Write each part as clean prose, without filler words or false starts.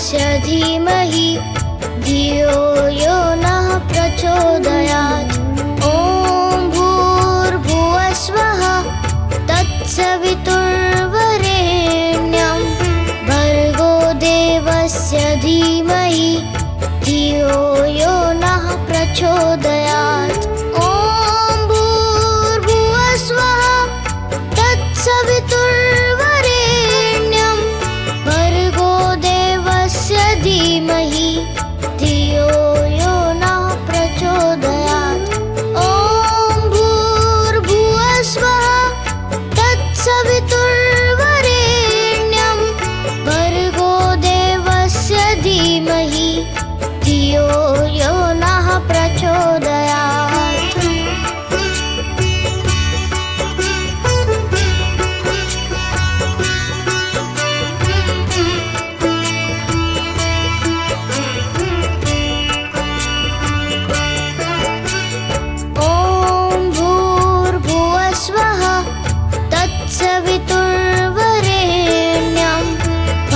देवस्य धीमहि धियो यो नः प्रचोदयात्। ॐ भूर्भुवस्वः तत्सवितुर्वरेण्यं भर्गो देवस्य धीमहि धियो यो नः प्रचोदयात्। ॐ भूर्भुवस्वः तत्सवितुर्वरेण्यं भर्गो देवस्य धीमहि धियो यो नः प्रचोदयात्। ॐ भूर्भुवस्वः तत्सवितुर्वरेण्यं भर्गो देवस्य धीमहि धियो यो नः प्रचोदयात्। ॐ भूर्भुवस्वः तत्सवितुर्वरेण्यं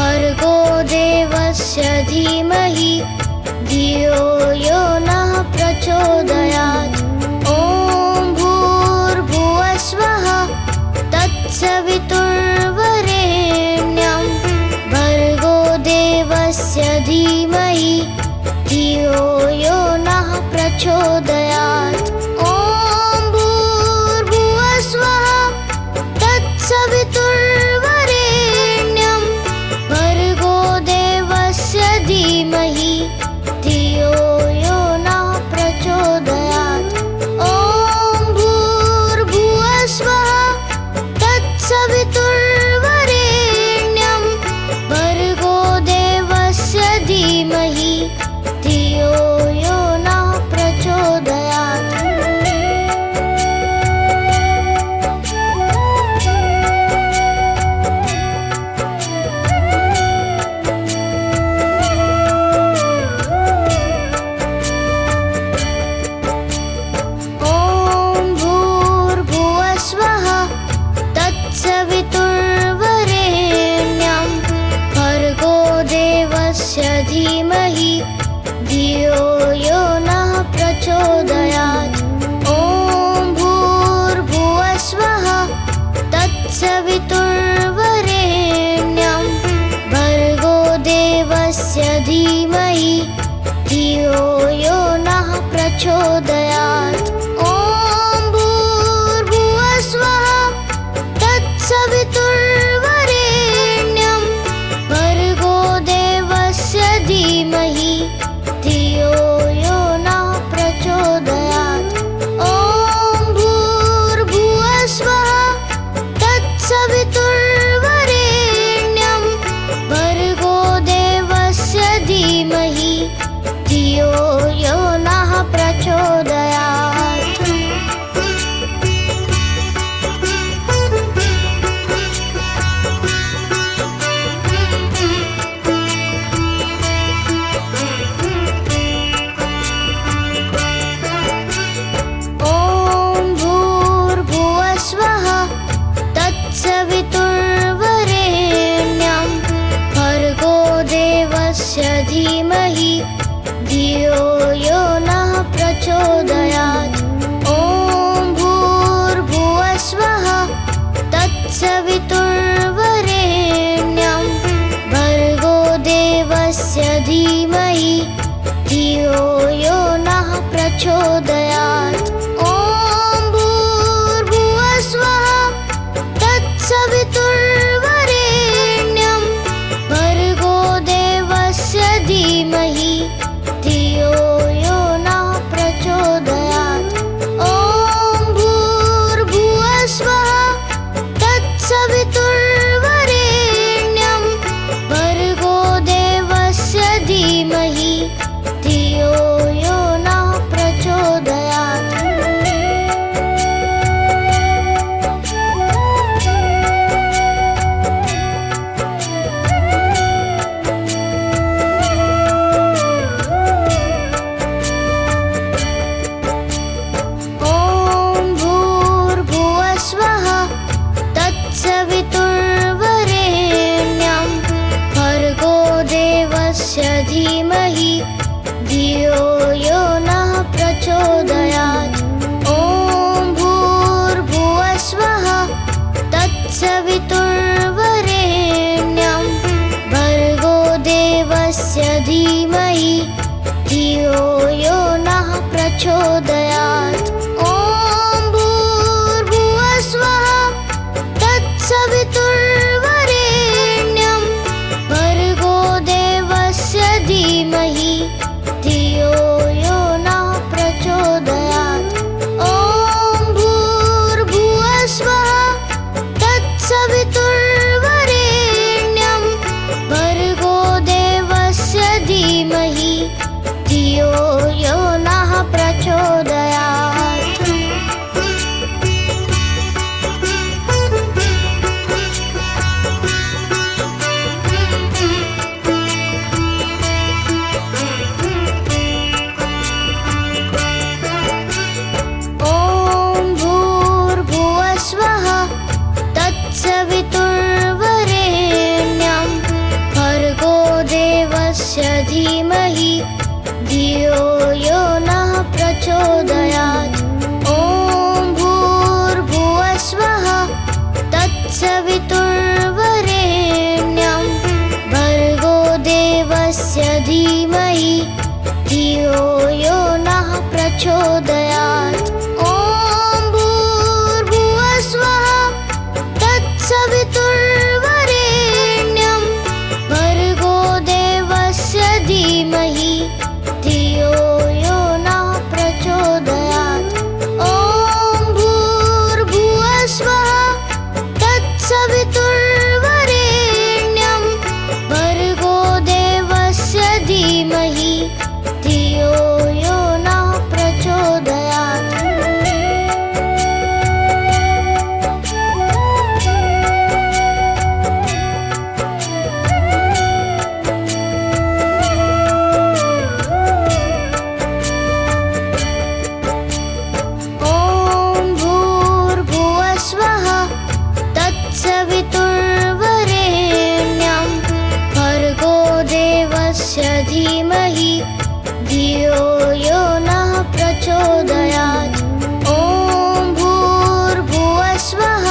भर्गो देवस्य धीमहि धियो यो नः प्रचोदयात्। ॐ भूर्भुवस्वः तत्सवितुर्वरेण्यं भर्गो देवस्य धीमहि धियो यो नः प्रचोदयात्। ॐ भूर्भुवस्वः तत्सवितुर्वरेण्यं भर्गो देवस्य धीमहि धियो यो नः प्रचोदयात्। ॐ भूर्भुवस्वः तत्सवितुर्वरेण्यं भर्गो देवस्य धीमहि धियो यो नः प्रचोदयात्। ॐ भूर्भुवस्वः तत्सवितुर्वरेण्यं भर्गो देवस्य धीमहि धियो यो नः प्रचोदयात्। ॐ भूर्भुवस्वः तत्सवितुर्वरेण्यं भर्गो देवस्य धीमहि धियो यो नः प्रचोदयात्। ॐ भूर्भुवस्वः तत्सवितुर्वरेण्यं भर्गो देवस्य धीमहि धियो यो नः प्रचोदयात्। ॐ भूर्भुवस्वः तत्सवितुर्वरेण्यं भर्गो देवस्य धीमहि धियो यो नः प्रचोदयात्। ॐ भूर्भुवस्वः तत्सवितुर्वरेण्यं भर्गो देवस्य धीमहि धियो यो नः प्रचोदयात्। ॐ भूर्भुवस्वः तत्सवितुर्वरेण्यं भर्गो देवस्य धीमहि धियो यो नः प्रचोदयात्। ॐ भूर्भुवस्वः तत्सवितुर्वरेण्यं भर्गो देवस्य धीमहि धियो यो नः प्रचोदयात्। ॐ भूर्भुवस्वः तत्सवितुर्वरेण्यं भर्गो देवस्य धीमहि धियो यो नः प्रचोदयात्। देवस्य धीमहि धियो यो नः प्रचोदयात्। ॐ भूर्भुवस्वः तत्सवितुर्वरेण्यं भर्गो देवस्य धीमहि धियो यो नः प्रचोदयात्। ॐ भूर्भुवस्वः तत्सवितुर्वरेण्यं भर्गो देवस्य धीमहि धियो यो नः प्रचोदयात्। ॐ भूर्भुवस्वः तत्सवितुर्वरेण्यं भर्गो देवस्य धीमहि धियो यो नः प्रचोदयात्। ॐ भूर्भुवस्वः तत्सवितुर्वरेण्यं भर्गो देवस्य धीमहि धियो यो नः प्रचोदयात्। ॐ भूर्भुवस्वः तत्सवितुर्वरेण्यं भर्गो देवस्य धीमहि धियो यो नः प्रचोदयात्। ॐ भूर्भुवस्वः तत्सवितुर्वरेण्यं भर्गो देवस्य धीमहि धियो यो नः प्रचोदयात्। ॐ भूर्भुवस्वः तत्सवितुर्वरेण्यं भर्गो देवस्य धीमहि धियो यो नः प्रचोदयात्। ॐ भूर्भुवस्वः तत्सवितुर्वरेण्यं भर्गो देवस्य धीमहि धियो यो नः प्रचोदयात्। ॐ भूर्भुवस्वः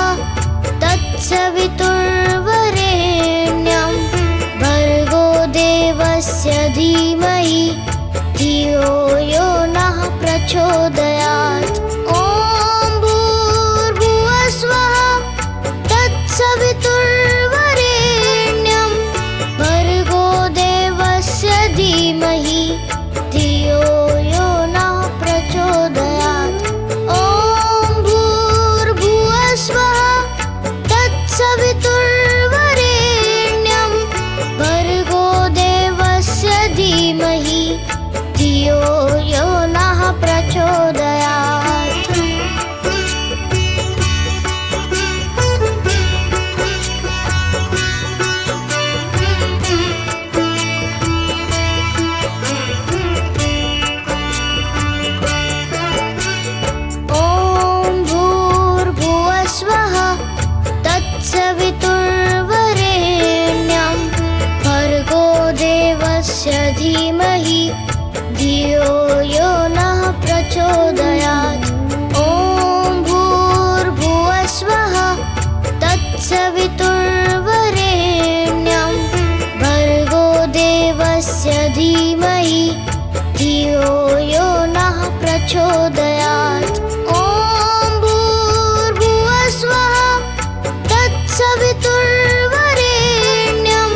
तत्सवितुर्वरेण्यं भर्गो देवस्य धीमहि धियो यो नः प्रचोदयात्। ॐ भूर्भुवस्वः तत्सवितुर्वरेण्यं भर्गो देवस्य धीमहि धियो यो नः प्रचोदयात्। ॐ भूर्भुवस्वः तत्सवितुर्वरेण्यं भर्गो देवस्य धीमहि धियो यो नः प्रचोदयात्। ॐ भूर्भुवस्वः तत्सवितुर्वरेण्यं भर्गो देवस्य धीमहि धियो यो नः प्रचोदयात्। ॐ भूर्भुवस्वः तत्सवितुर्वरेण्यं भर्गो देवस्य धीमहि धियो यो नः प्रचोदयात्। ॐ भूर्भुवस्वः तत्सवितुर्वरेण्यं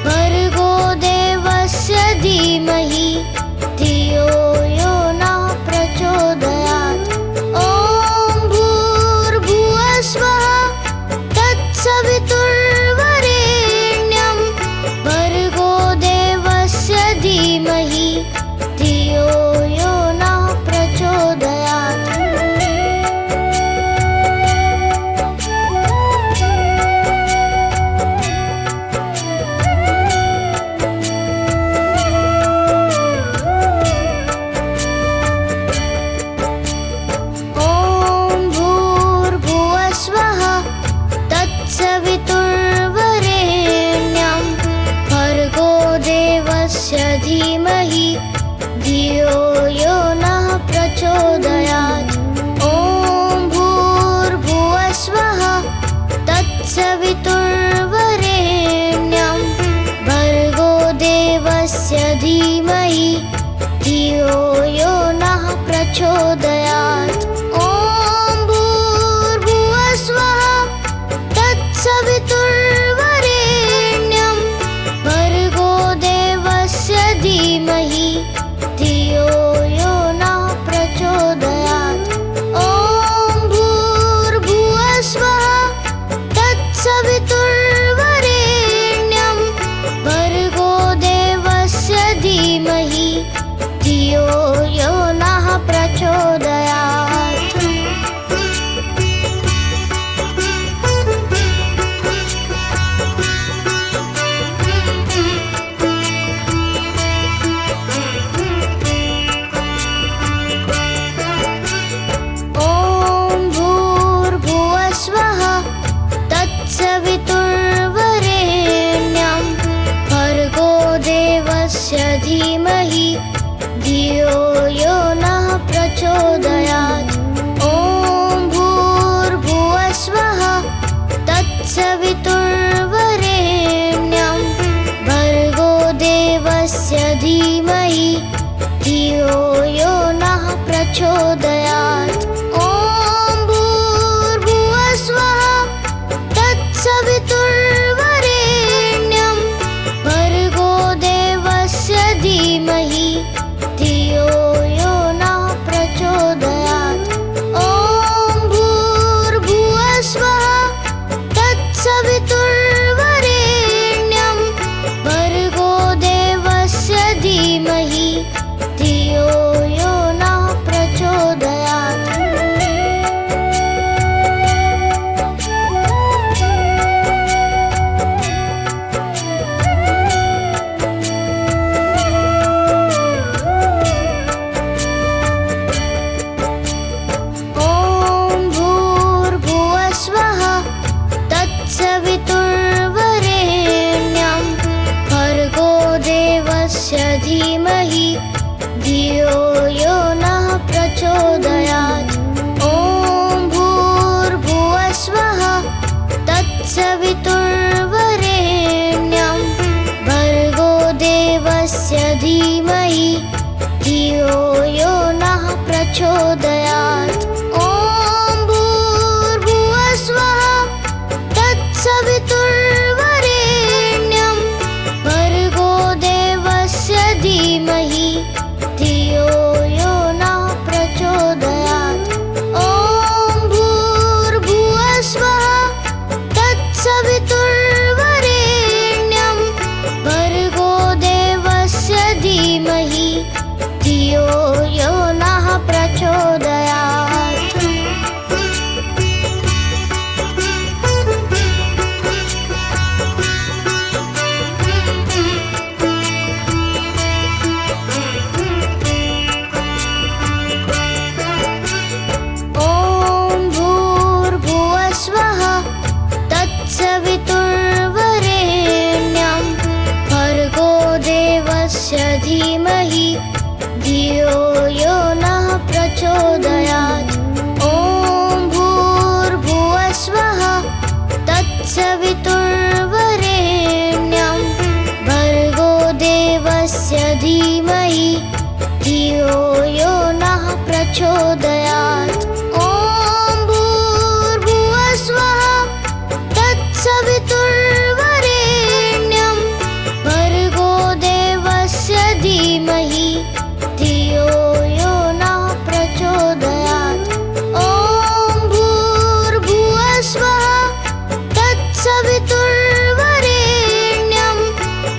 भर्गो देवस्य धीमहि धियो यो नः प्रचोदयात्। ॐ भूर्भुवस्वः तत्सवितुर्वरेण्यं भर्गो देवस्य धीमहि धियो यो नः प्रचोदयात्। देवस्य धीमहि धियो यो नः प्रचोदयात्। ॐ भूर्भुवस्वः तत्सवितुर्वरेण्यं भर्गो देवस्य धीमहि धियो यो नः प्रचोदयात्। ॐ भूर्भुवस्वः तत्सवितुर्वरेण्यं भर्गो देवस्य धीमहि धियो यो नः प्रचोदयात्। ॐ भूर्भुवस्वः तत्सवितुर्वरेण्यं भर्गो देवस्य धीमहि धियो यो नः प्रचोदयात्। ॐ भूर्भुवस्वः तत्सवितुर्वरेण्यं भर्गो देवस्य धीमहि धियो यो नः प्रचोदयात्। ॐ भूर्भुवस्वः तत्सवितुर्वरेण्यं भर्गो देवस्य धीमहि धियो यो नः प्रचोदयात्। ॐ भूर्भुवस्वः तत्सवितुर्वरेण्यं भर्गो देवस्य धीमहि धियो यो नः प्रचोदयात्। ॐ भूर्भुवस्वः तत्सवितुर्वरेण्यं भर्गो देवस्य धीमहि धियो यो नः प्रचोदयात्। ॐ भूर्भुवस्वः तत्सवितुर्वरेण्यं भर्गो देवस्य धीमहि धियो यो नः प्रचोदयात्। ॐ भूर्भुवस्वः तत्सवितुर्वरेण्यं भर्गो देवस्य धीमहि धियो यो नः प्रचोदयात्। ॐ भूर्भुवस्वः तत्सवितुर्वरेण्यं भर्गो देवस्य धीमहि धियो यो नः प्रचोदयात्। ॐ भूर्भुवस्वः तत्सवितुर्वरेण्यं भर्गो देवस्य धीमहि धियो यो नः प्रचोदयात्। ॐ भूर्भुवस्वः तत्सवितुर्वरेण्यं भर्गो देवस्य धीमहि धियो यो नः प्रचोदयात्। ॐ भूर्भुवस्वः तत्सवितुर्वरेण्यं भर्गो देवस्य धीमहि धियो यो नः प्रचोदयात्। ॐ भूर्भुवस्वः तत्सवितुर्वरेण्यं भर्गो देवस्य धीमहि धियो यो नः प्रचोदयात्। ॐ भूर्भुवस्वः तत्सवितुर्वरेण्यं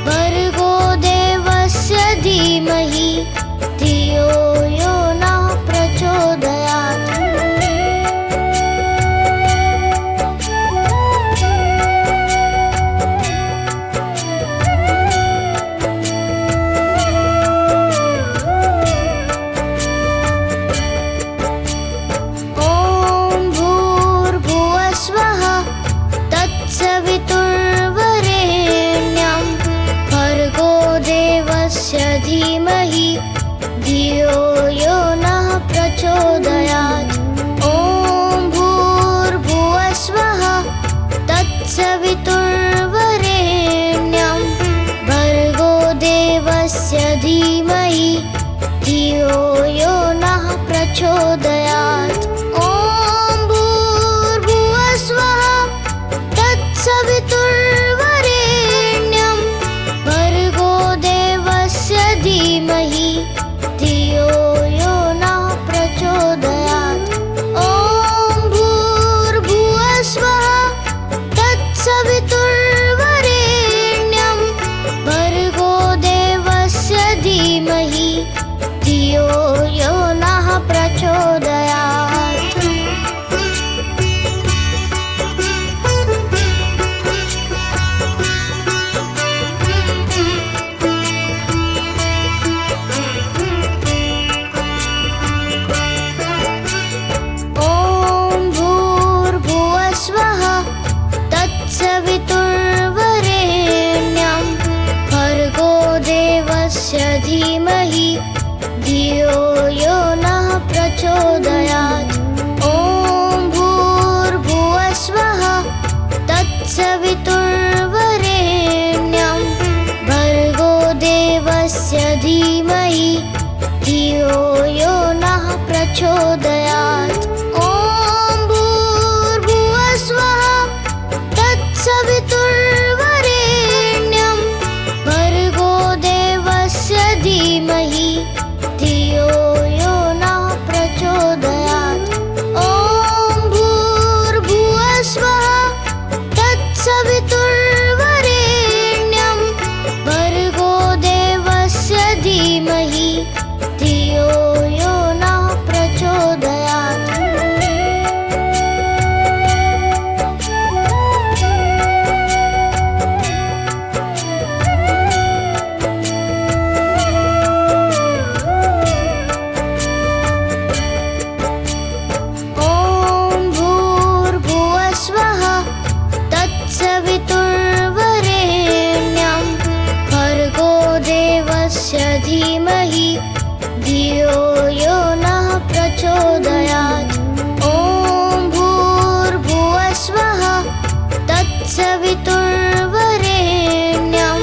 भर्गो देवस्य धीमहि धियो यो नः प्रचोदयात्। देवस्य धीमहि धियो यो नः प्रचोदयात्। ॐ भूर्भुवस्वः तत्सवितुर्वरेण्यं भर्गो देवस्य धीमहि धियो यो नः प्रचोदयात्। ॐ भूर्भुवस्वः तत्सवितुर्वरेण्यं भर्गो देवस्य धीमहि धियो यो नः प्रचोदयात्। ॐ भूर्भुवस्वः तत्सवितुर्वरेण्यं भर्गो देवस्य धीमहि धियो यो नः प्रचोदयात्। ॐ भूर्भुवस्वः तत्सवितुर्वरेण्यं भर्गो देवस्य धीमहि धियो यो नः प्रचोदयात्। ॐ भूर्भुवस्वः तत्सवितुर्वरेण्यं भर्गो देवस्य धीमहि धियो यो नः प्रचोदयात्। ॐ भूर्भुवस्वः तत्सवितुर्वरेण्यं भर्गो देवस्य धीमहि धियो यो नः प्रचोदयात्। ॐ भूर्भुवस्वः तत्सवितुर्वरेण्यं भर्गो देवस्य धीमहि धियो यो नः प्रचोदयात्। ॐ भूर्भुवस्वः तत्सवितुर्वरेण्यं भर्गो देवस्य धीमहि धियो यो नः प्रचोदयात्। ॐ भूर्भुवस्वः तत्सवितुर्वरेण्यं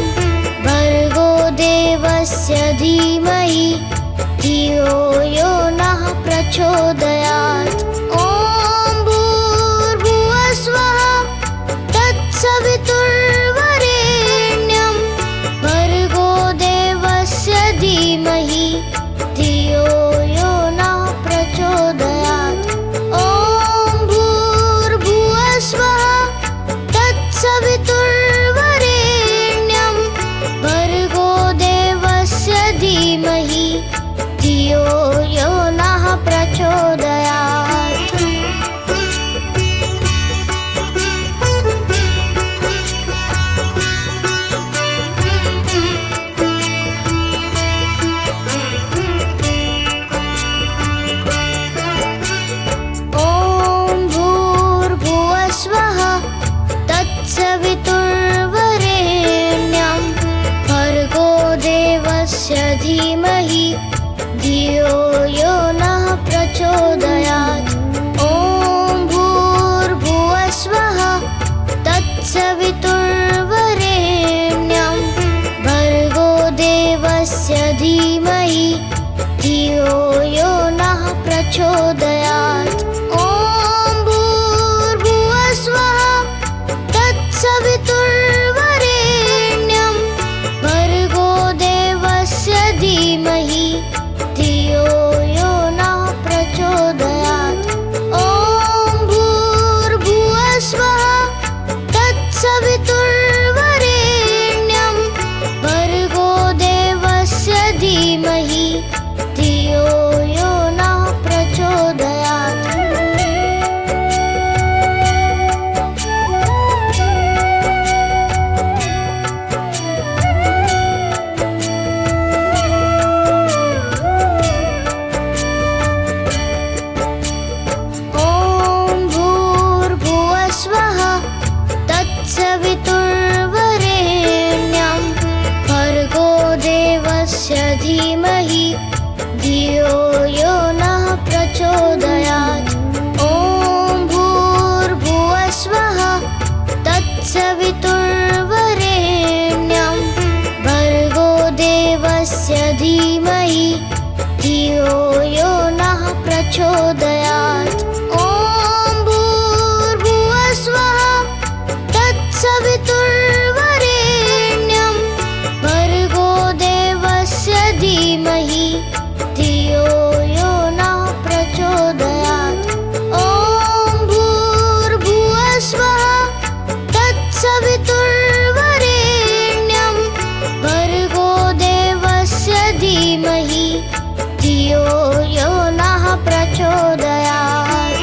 भर्गो देवस्य धीमहि धियो यो नः प्रचोदयात्। ॐ भूर्भुवस्वः तत्सवितुर्वरेण्यं भर्गो देवस्य धीमहि धियो यो नः प्रचोदयात्। ॐ भूर्भुवस्वः तत्सवितुर्वरेण्यं भर्गो देवस्य धीमहि धियो यो नः प्रचोदयात्। ॐ भूर्भुवस्वः तत्सवितुर्वरेण्यं भर्गो देवस्य धीमहि धियो यो नः प्रचोदयात्। ॐ भूर्भुवस्वः तत्सवितुर्वरेण्यं भर्गो देवस्य धीमहि धियो यो नः प्रचोदयात्। ॐ भूर्भुवस्वः तत्सवितुर्वरेण्यं भर्गो देवस्य धीमहि धियो यो नः प्रचोदयात्। ॐ भूर्भुवस्वः तत्सवितुर्वरेण्यं भर्गो देवस्य धीमहि धियो यो नः प्रचोदयात्। देवस्य धीमहि धियो यो नः प्रचोदयात्। ॐ भूर्भुवस्वः तत्सवितुर्वरेण्यं भर्गो देवस्य धीमहि धियो यो नः प्रचोदयात्। ॐ भूर्भुवस्वः तत्सवितुर्वरेण्यं भर्गो देवस्य धीमहि धियो यो नः प्रचोदयात्। ॐ भूर्भुवस्वः तत्सवितुर्वरेण्यं भर्गो देवस्य धीमहि धियो यो नः प्रचोदयात्।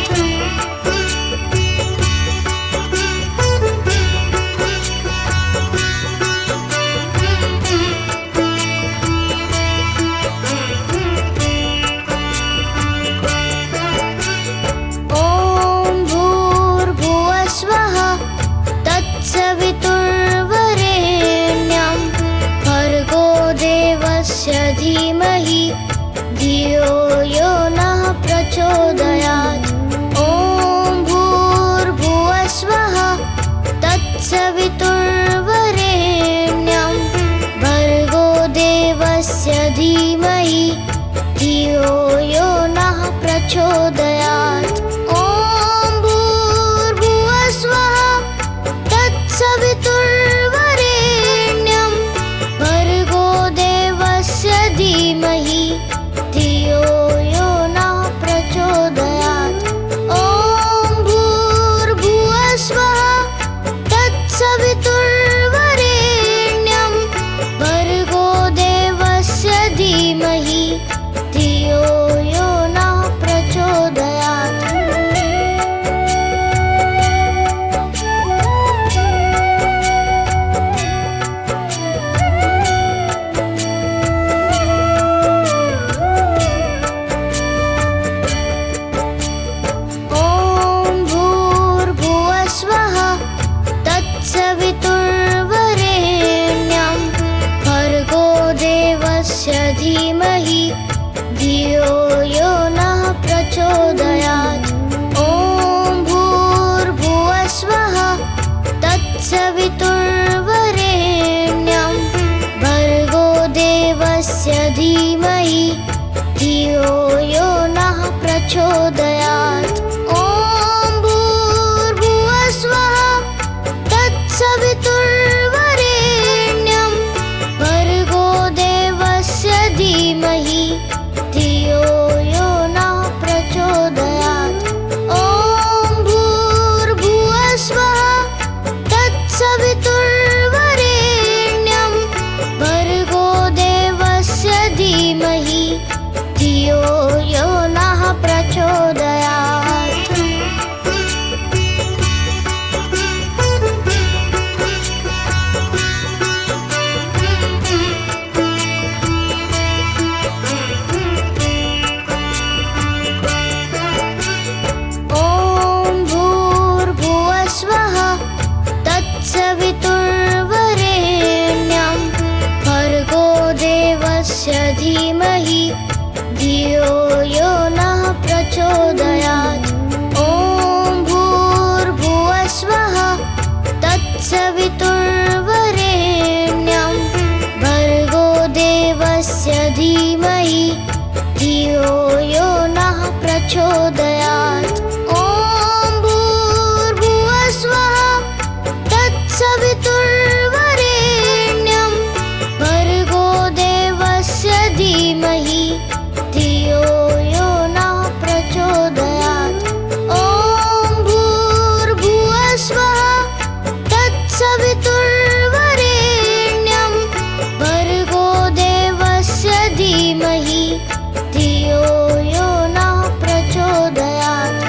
ॐ भूर्भुवस्वः तत्सवितुर्वरेण्यं भर्गो देवस्य धीमहि धियो यो नः प्रचोदयात्। ॐ भूर्भुवस्वः तत्सवितुर्वरेण्यं भर्गो देवस्य धीमहि धियो यो नः प्रचोदयात्। ॐ भूर्भुवस्वः तत्सवितुर्वरेण्यं भर्गो देवस्य धीमहि धियो यो नः प्रचोदयात्। ॐ भूर्भुवस्वः तत्सवितुर्वरेण्यं भर्गो देवस्य धीमहि धियो यो नः प्रचोदयात्। ॐ भूर्भुवस्वः तत्सवितुर्वरेण्यं भर्गो देवस्य धीमहि धियो यो नः प्रचोदयात्। ॐ भूर्भुवस्वः तत्सवितुर्वरेण्यं भर्गो देवस्य धीमहि धियो यो नः प्रचोदयात्। ॐ भूर्भुवस्वः तत्सवितुर्वरेण्यं भर्गो देवस्य धीमहि धियो यो नः प्रचोदयात्। ॐ भूर्भुवस्वः तत्सवितुर्वरेण्यं भर्गो देवस्य धीमहि धियो यो नः प्रचोदयात्। ॐ भूर्भुवस्वः तत्सवितुर्वरेण्यं भर्गो देवस्य धीमहि धियो यो नः प्रचोदयात्। ॐ भूर्भुवस्वः तत्सवितुर्वरेण्यं भर्गो देवस्य धीमहि धियो यो नः प्रचोदयात्। ॐ भूर्भुवस्वः तत्सवितुर्वरेण्यं भर्गो देवस्य धीमहि धियो यो नः प्रचोदयात्। ॐ भूर्भुवस्वः तत्सवितुर्वरेण्यं भर्गो देवस्य धीमहि धियो यो नः प्रचोदयात्।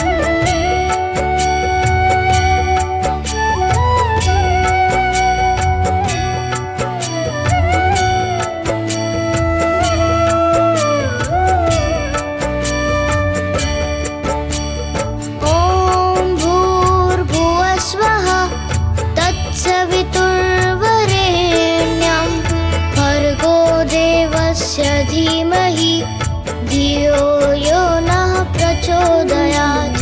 देवस्य धीमहि धियो यो नः प्रचोदयात्।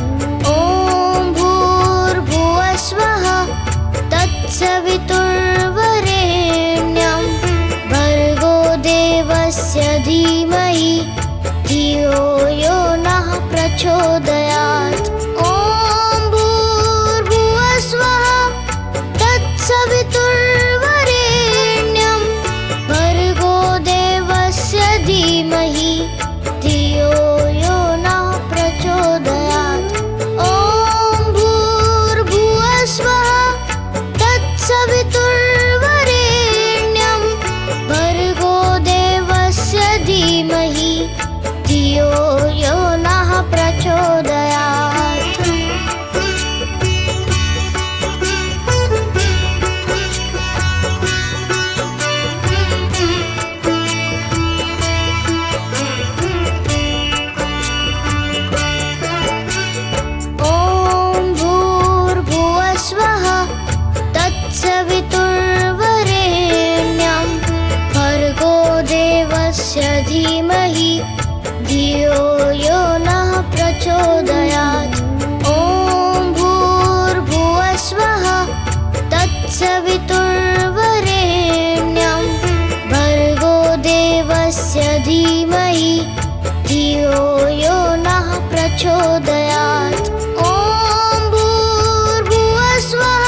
ॐ भूर्भुवस्वः तत्सवितुर्वरेण्यं भर्गो देवस्य धीमहि धियो यो नः प्रचोदयात्। ॐ भूर्भुवस्वः तत्सवितुर्वरेण्यं भर्गो देवस्य धीमहि धियो यो नः प्रचोदयात्। ॐ भूर्भुवस्वः तत्सवितुर्वरेण्यं भर्गो देवस्य धीमहि धियो यो नः प्रचोदयात्। ॐ भूर्भुवस्वः तत्सवितुर्वरेण्यं भर्गो देवस्य धीमहि धियो यो नः प्रचोदयात्। ॐ भूर्भुवस्वः तत्सवितुर्वरेण्यं भर्गो देवस्य धीमहि धियो यो नः प्रचोदयात्। ॐ भूर्भुवस्वः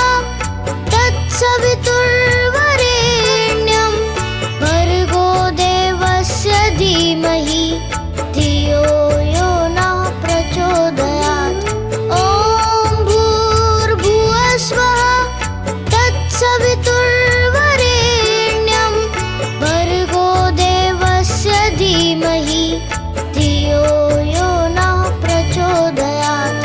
तत्सवितुर्वरेण्यं भर्गो देवस्य धीमहि धियो यो नः प्रचोदयात्। ॐ भूर्भुवस्वः तत्सवितुर्वरेण्यं भर्गो देवस्य धीमहि धियो यो नः प्रचोदयात्।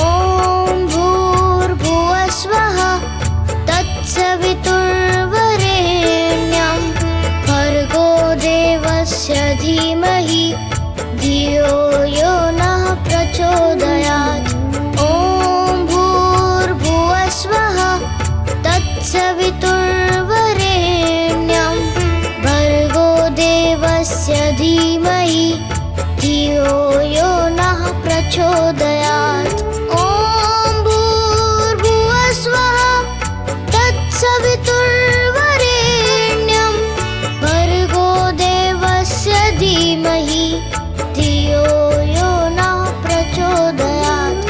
ॐ भूर्भुवस्वः तत्सवितुर्वरेण्यं भर्गो देवस्य धीमहि धियो यो नः प्रचोदयात्। ॐ भूर्भुवस्वः तत्सवितुर्वरेण्यं भर्गो देवस्य धीमहि धियो यो नः प्रचोदयात्। ॐ भूर्भुवस्वः तत्सवितुर्वरेण्यं भर्गो देवस्य धीमहि धियो यो नः प्रचोदयात्।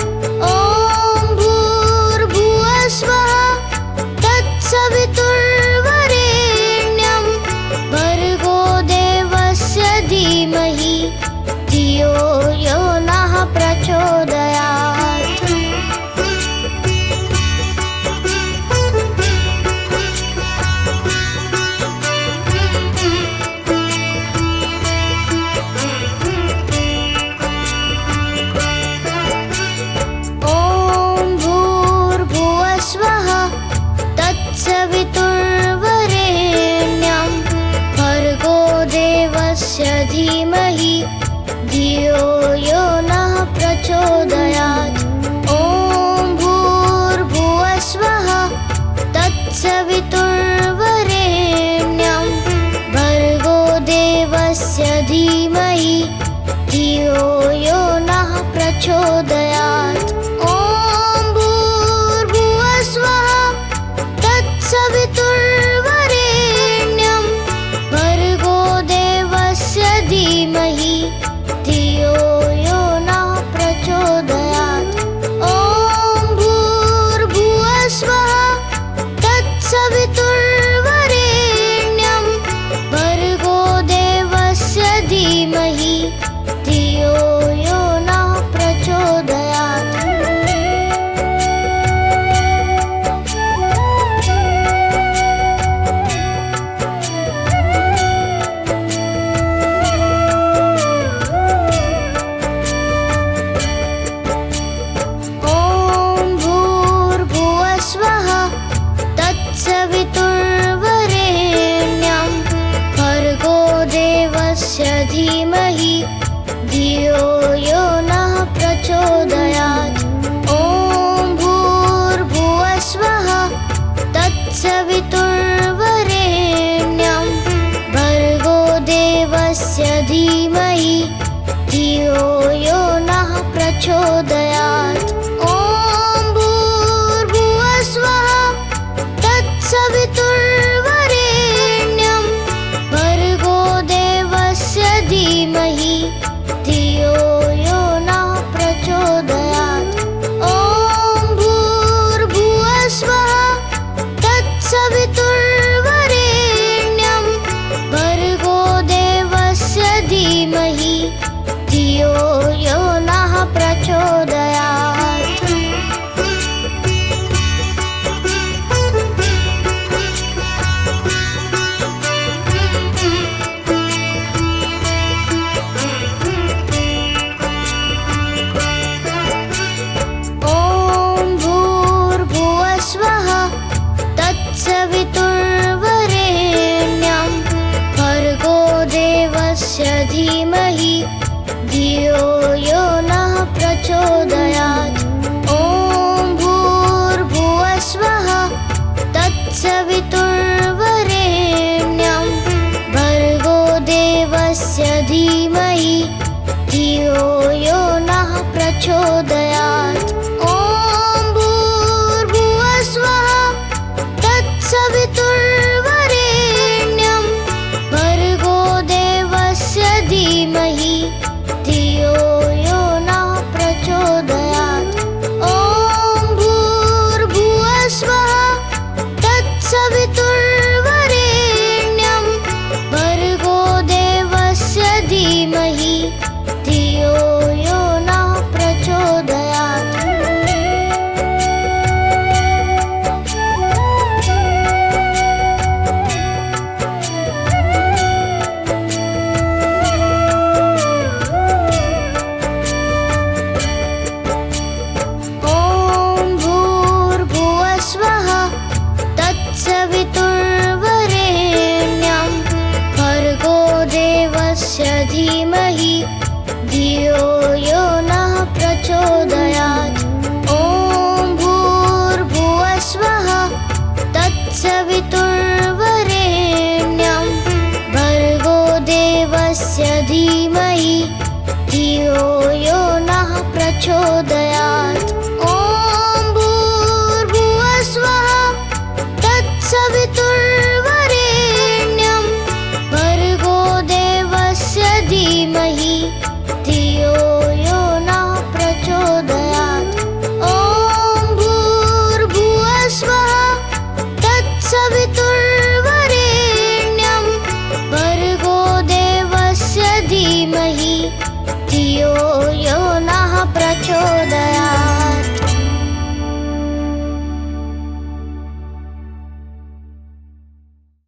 ॐ भूर्भुवस्वः तत्सवितुर्वरेण्यं भर्गो देवस्य धीमहि धियो यो नः प्रचोदयात्। ॐ भूर्भुवस्वः तत्सवितुर्वरेण्यं भर्गो देवस्य धीमहि धियो यो नः प्रचोदयात्। ॐ भूर्भुवस्वः तत्सवितुर्वरेण्यं भर्गो देवस्य धीमहि धियो यो नः प्रचोदयात्। ॐ भूर्भुवस्वः तत्सवितुर्वरेण्यं भर्गो देवस्य धीमहि धियो यो नः प्रचोदयात्। ॐ भूर्भुवस्वः तत्सवितुर्वरेण्यं भर्गो देवस्य धीमहि धियो यो नः प्रचोदयात्। देवस्य धीमहि धियो यो नः प्रचोदयात्। ॐ भूर्भुवस्वः तत्सवितुर्वरेण्यं भर्गो देवस्य धीमहि धियो यो नः प्रचोदयात्। ॐ भूर्भुवस्वः तत्सवितुर्वरेण्यं भर्गो देवस्य धीमहि धियो यो नः प्रचोदयात्। ॐ भूर्भुवस्वः तत्सवितुर्वरेण्यं भर्गो देवस्य धीमहि धियो यो नः प्रचोदयात्। ॐ भूर्भुवस्वः तत्सवितुर्वरेण्यं भर्गो देवस्य धीमहि धियो यो नः प्रचोदयात्। ॐ भूर्भुवस्वः तत्सवितुर्वरेण्यं भर्गो देवस्य धीमहि धियो यो नः प्रचोदयात्। ॐ भूर्भुवस्वः तत्सवितुर्वरेण्यं भर्गो देवस्य धीमहि धियो यो नः प्रचोदयात्। ॐ भूर्भुवस्वः तत्सवितुर्वरेण्यं भर्गो देवस्य धीमहि धियो यो नः प्रचोदयात्। ॐ भूर्भुवस्वः तत्सवितुर्वरेण्यं भर्गो देवस्य धीमहि धियो यो नः प्रचोदयात्। ॐ भूर्भुवस्वः तत्सवितुर्वरेण्यं भर्गो देवस्य धीमहि धियो यो नः प्रचोदयात्। ॐ भूर्भुवस्वः तत्सवितुर्वरेण्यं भर्गो देवस्य धीमहि धियो यो नः प्रचोदयात्। ॐ भूर्भुवस्वः तत्सवितुर्वरेण्यं भर्गो देवस्य धीमहि धियो यो नः प्रचोदयात्।